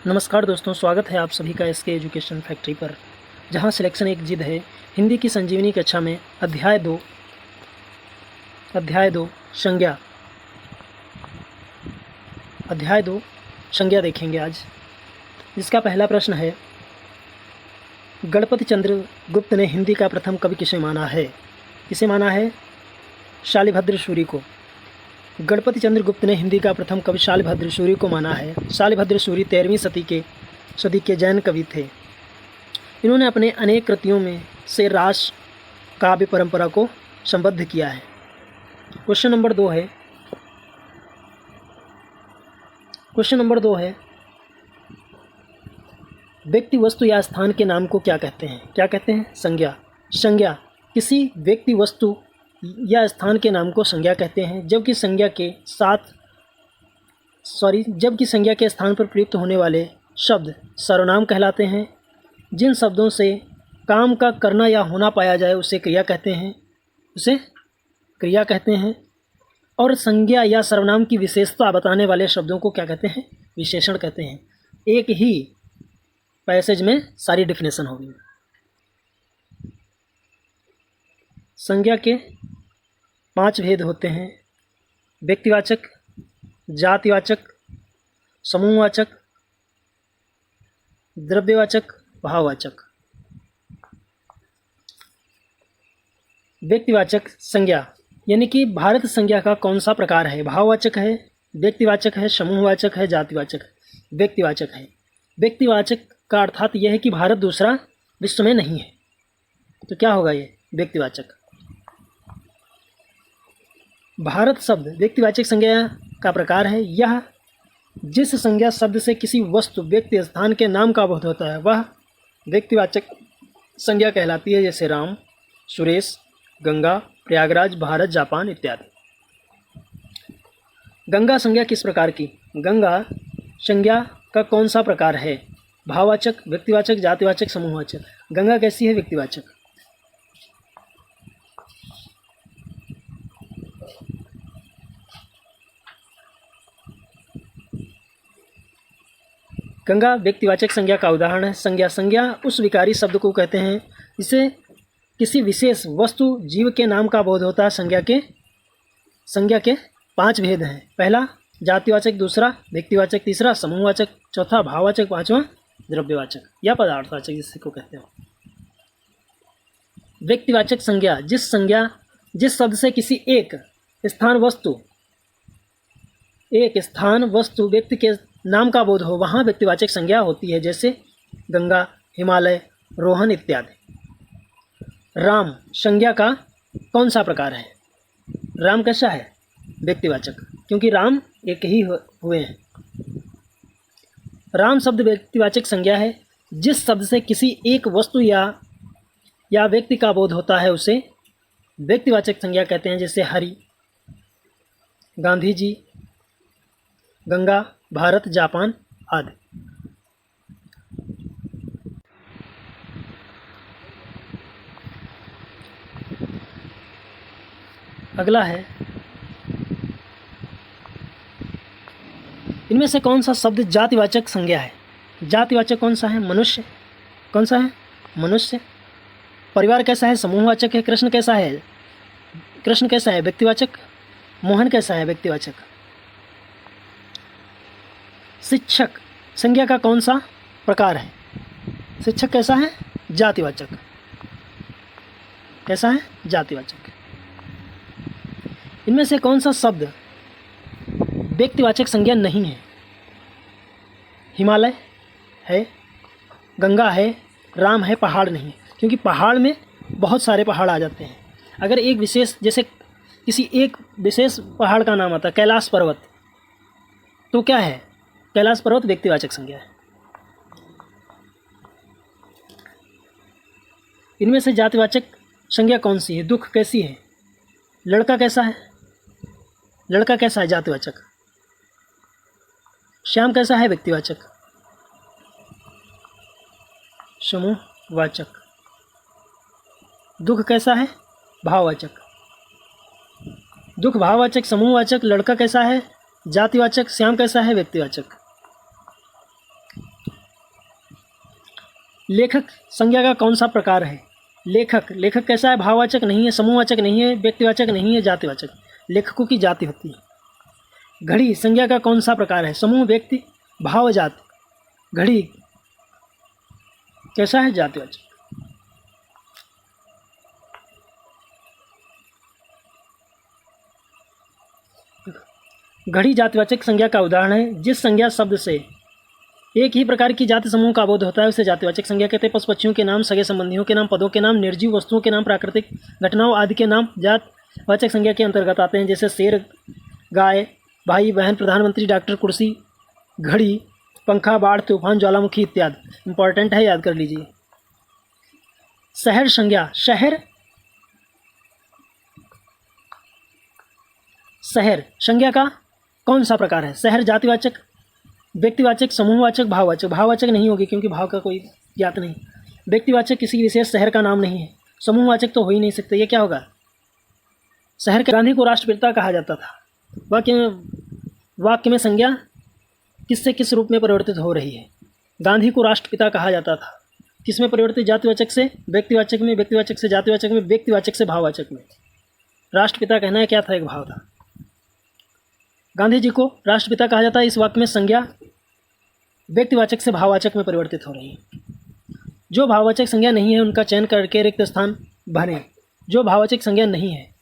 नमस्कार दोस्तों, स्वागत है आप सभी का एसके एजुकेशन फैक्ट्री पर, जहां सिलेक्शन एक जिद है। हिंदी की संजीवनी कक्षा में अध्याय दो संज्ञा देखेंगे आज, जिसका पहला प्रश्न है, गणपति चंद्र गुप्त ने हिंदी का प्रथम कवि किसे माना है? किसे माना है? शालिभद्र सूरी को। गणपति चंद्र गुप्त ने हिंदी का प्रथम कवि शालिभद्र सूरी को माना है। शालिभद्र सूरी 13वीं सदी के जैन कवि थे। इन्होंने अपने अनेक कृतियों में से रास काव्य परंपरा को संबद्ध किया है। क्वेश्चन नंबर दो है, व्यक्ति, वस्तु या स्थान के नाम को क्या कहते हैं? क्या कहते हैं? संज्ञा। संज्ञा किसी व्यक्ति, वस्तु या स्थान के नाम को संज्ञा कहते हैं, जबकि संज्ञा के स्थान पर प्रयुक्त होने वाले शब्द सर्वनाम कहलाते हैं। जिन शब्दों से काम का करना या होना पाया जाए उसे क्रिया कहते हैं। और संज्ञा या सर्वनाम की विशेषता बताने वाले शब्दों को क्या कहते हैं? विशेषण कहते हैं। एक ही पैसेज में सारी डिफिनेशन होगी। संज्ञा के 5 भेद होते हैं: व्यक्तिवाचक, जातिवाचक, समूहवाचक, द्रव्यवाचक, भाववाचक। व्यक्तिवाचक संज्ञा यानी कि भारत संज्ञा का कौन सा प्रकार है? भाववाचक है, व्यक्तिवाचक है, समूहवाचक है, जातिवाचक है। व्यक्तिवाचक है। व्यक्तिवाचक का अर्थात यह है कि भारत दूसरा विश्व में नहीं है, तो क्या होगा ये? व्यक्तिवाचक। भारत शब्द व्यक्तिवाचक संज्ञा का प्रकार है। यह जिस संज्ञा शब्द से किसी वस्तु, व्यक्ति, स्थान के नाम का बोध होता है वह व्यक्तिवाचक संज्ञा कहलाती है, जैसे राम, सुरेश, गंगा, प्रयागराज, भारत, जापान इत्यादि। गंगा संज्ञा किस प्रकार की? गंगा संज्ञा का कौन सा प्रकार है? भाववाचक, व्यक्तिवाचक, जातिवाचक, समूहवाचक। गंगा कैसी है? व्यक्तिवाचक। गंगा व्यक्तिवाचक संज्ञा का उदाहरण है। संज्ञा उस विकारी शब्द को कहते हैं जिसे किसी विशेष वस्तु, जीव के नाम का बोध होता है। संज्ञा के 5 भेद हैं। पहला जातिवाचक, दूसरा व्यक्तिवाचक, तीसरा समूहवाचक, चौथा भाववाचक, पांचवा द्रव्यवाचक या पदार्थवाचक जिसको कहते हैं। व्यक्तिवाचक संज्ञा जिस शब्द से किसी एक स्थान, वस्तु, व्यक्ति के नाम का बोध हो वहाँ व्यक्तिवाचक संज्ञा होती है, जैसे गंगा, हिमालय, रोहन इत्यादि। राम संज्ञा का कौन सा प्रकार है? राम कैसा है? व्यक्तिवाचक, क्योंकि राम एक ही हुए हैं। राम शब्द व्यक्तिवाचक संज्ञा है। जिस शब्द से किसी एक वस्तु या व्यक्ति का बोध होता है उसे व्यक्तिवाचक संज्ञा कहते हैं, जैसे हरि, गांधी जी, गंगा, भारत, जापान आदि। अगला है, इनमें से कौन सा शब्द जातिवाचक संज्ञा है? जातिवाचक कौन सा है? मनुष्य। कौन सा है? मनुष्य। परिवार कैसा है? समूहवाचक है। कृष्ण कैसा है? व्यक्तिवाचक। मोहन कैसा है? व्यक्तिवाचक। शिक्षक संज्ञा का कौन सा प्रकार है? शिक्षक कैसा है? जातिवाचक। कैसा है? जातिवाचक। इनमें से कौन सा शब्द व्यक्तिवाचक संज्ञा नहीं है? हिमालय है, गंगा है, राम है, पहाड़ नहीं है, क्योंकि पहाड़ में बहुत सारे पहाड़ आ जाते हैं। अगर एक विशेष, जैसे किसी एक विशेष पहाड़ का नाम आता है कैलाश पर्वत, तो क्या है? कैलाश पर्वत व्यक्तिवाचक संज्ञा है। इनमें से जातिवाचक संज्ञा कौन सी है? दुख कैसी है? लड़का कैसा है? जातिवाचक। श्याम कैसा है? व्यक्तिवाचक। समूहवाचक। दुख कैसा है? भाववाचक। दुख भाववाचक, समूहवाचक। लड़का कैसा है? जातिवाचक। श्याम कैसा है? व्यक्तिवाचक। लेखक संज्ञा का कौन सा प्रकार है? लेखक, लेखक कैसा है? भाववाचक नहीं है, समूहवाचक नहीं है, व्यक्तिवाचक नहीं है, जातिवाचक। लेखकों की जाति होती है। घड़ी संज्ञा का कौन सा प्रकार है? समूह, व्यक्ति, भाव, जाति। घड़ी कैसा है? जातिवाचक। घड़ी जातिवाचक संज्ञा का उदाहरण है। जिस संज्ञा शब्द से एक ही प्रकार की जाति समूह का बोध होता है उसे जातिवाचक संज्ञा कहते हैं। पशु पक्षियों के नाम, सगे संबंधियों के नाम, पदों के नाम, निर्जीव वस्तुओं के नाम, प्राकृतिक घटनाओं आदि के नाम जातवाचक संज्ञा के अंतर्गत आते हैं, जैसे शेर, गाय, भाई, बहन, प्रधानमंत्री, डॉक्टर, कुर्सी, घड़ी, पंखा, बाढ़, तूफान, ज्वालामुखी इत्यादि। इंपॉर्टेंट है, याद कर लीजिए। शहर संज्ञा, शहर, शहर संज्ञा का कौन सा प्रकार है? शहर जातिवाचक, व्यक्तिवाचक, समूहवाचक, भाववाचक। भाववाचक नहीं होगी क्योंकि भाव का कोई ज्ञात नहीं। व्यक्तिवाचक किसी विशेष शहर का नाम नहीं है। समूहवाचक तो हो ही नहीं सकते। ये क्या होगा? शहर के। गांधी को राष्ट्रपिता कहा जाता था। वाक्य में संज्ञा किससे किस रूप में परिवर्तित हो रही है? गांधी को राष्ट्रपिता कहा जाता था। किस में परिवर्तित? जातिवाचक से व्यक्तिवाचक में, व्यक्तिवाचक से जातिवाचक में, व्यक्तिवाचक से भाववाचक में। राष्ट्रपिता कहना है क्या था? एक भाव था। गांधी जी को राष्ट्रपिता कहा जाता है। इस वाक्य में संज्ञा व्यक्तिवाचक से भाववाचक में परिवर्तित हो रही है। जो भाववाचक संज्ञा नहीं है उनका चयन करके रिक्त स्थान भरें। जो भाववाचक संज्ञा नहीं है,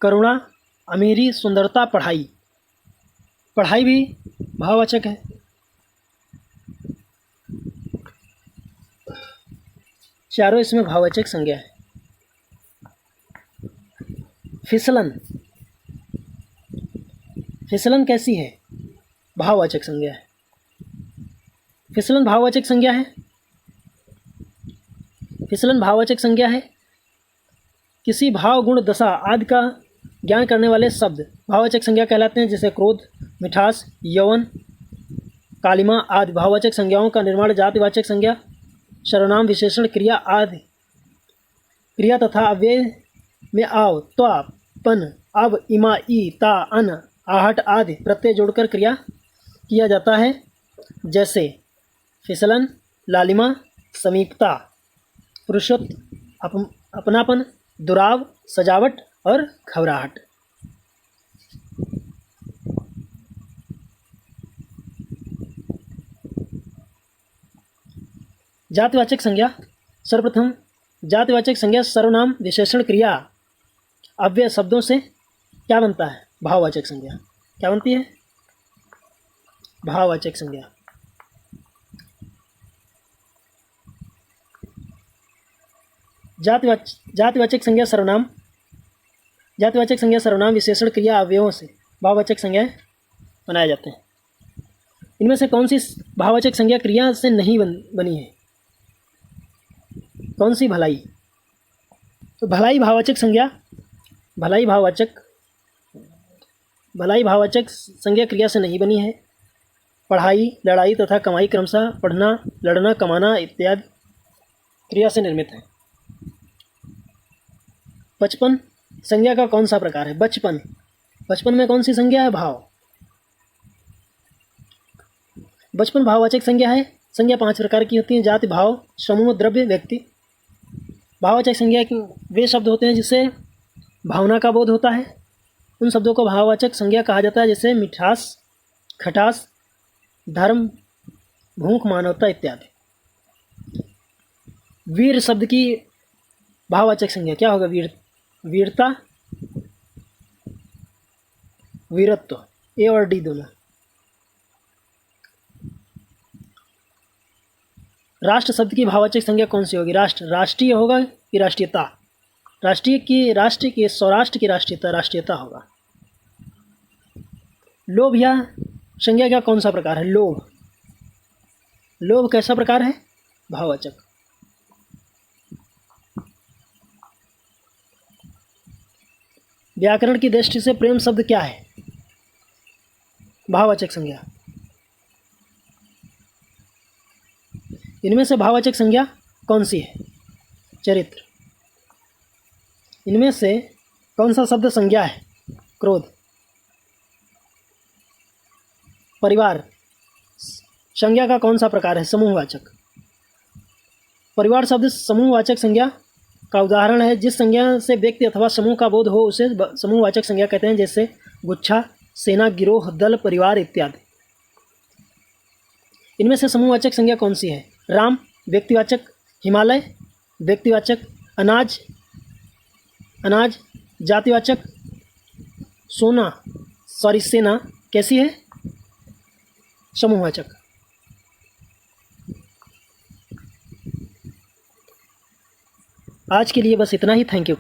करुणा, अमीरी, सुंदरता, पढ़ाई। पढ़ाई भी भाववाचक है। चारों इसमें भाववाचक संज्ञा है। फिसलन, फिसलन कैसी है? भाववाचक संज्ञा है। फिसलन भाववाचक संज्ञा है। फिसलन भाववाचक संज्ञा है। किसी भाव, गुण, दशा आदि का ज्ञान करने वाले शब्द भाववाचक संज्ञा कहलाते हैं, जैसे क्रोध, मिठास, यौवन, कालिमा आदि। भाववाचक संज्ञाओं का निर्माण जातिवाचक संज्ञा, सर्वनाम, विशेषण, क्रिया आदि, क्रिया तथा अव्यय में आव, त्वा, पन, अब, इमा, ई, ता, अन, आहट आदि प्रत्यय जोड़कर क्रिया किया जाता है, जैसे फिसलन, लालिमा, समीपता, पुरुषत्व, अपनापन, दुराव, सजावट और घबराहट। जातिवाचक संज्ञा। सर्वप्रथम जातिवाचक संज्ञा सर्वनाम, विशेषण, क्रिया, अव्यय शब्दों से क्या बनता है? भाववाचक संज्ञा। क्या बनती है? भाववाचक संज्ञा। जातिवाचक संज्ञा सर्वनाम, जातिवाचक संज्ञा सर्वनाम, विशेषण, क्रिया, अवयवों से भाववाचक संज्ञाएं बनाए जाते हैं। इनमें से कौन सी भाववाचक संज्ञा क्रिया से नहीं बनी है? कौन सी? भलाई। तो भलाई भाववाचक संज्ञा, भलाई भाववाचक संज्ञा क्रिया से नहीं बनी है। पढ़ाई, लड़ाई तथा कमाई क्रमशः पढ़ना, लड़ना, कमाना इत्यादि क्रिया से निर्मित है। बचपन संज्ञा का कौन सा प्रकार है? बचपन, बचपन में कौन सी संज्ञा है? भाव। बचपन भाववाचक संज्ञा है। संज्ञा 5 प्रकार की होती हैं: जाति, भाव, समूह, द्रव्य, व्यक्ति। भाववाचक संज्ञा वे शब्द होते हैं जिससे भावना का बोध होता है। उन शब्दों को भाववाचक संज्ञा कहा जाता है, जैसे मिठास, खटास, धर्म, भूख, मानवता इत्यादि। वीर शब्द की भाववाचक संज्ञा क्या होगा? वीरता, वीरत्व। ए और डी दोनों। राष्ट्र शब्द की भाववाचक संज्ञा कौन सी होगी? राष्ट्र, राष्ट्रीय होगा कि राष्ट्रीयता? राष्ट्रीय की, राष्ट्र की, सौराष्ट्र की राष्ट्रीयता, राष्ट्रीयता होगा। लोभ या संज्ञा का कौन सा प्रकार है? लोभ। लोभ कैसा प्रकार है? भाववाचक। व्याकरण की दृष्टि से प्रेम शब्द क्या है? भाववाचक संज्ञा। इनमें से भाववाचक संज्ञा कौन सी है? चरित्र। इनमें से कौन सा शब्द संज्ञा है? क्रोध। परिवार संज्ञा का कौन सा प्रकार है? समूहवाचक। परिवार शब्द समूहवाचक संज्ञा का उदाहरण है। जिस संज्ञा से व्यक्ति अथवा समूह का बोध हो उसे समूहवाचक संज्ञा कहते हैं, जैसे गुच्छा, सेना, गिरोह, दल, परिवार इत्यादि। इनमें से समूहवाचक संज्ञा कौन सी है? राम व्यक्तिवाचक, हिमालय व्यक्तिवाचक, अनाज जातिवाचक, सेना कैसी है? समूहवाचक। आज के लिए बस इतना ही। Thank you.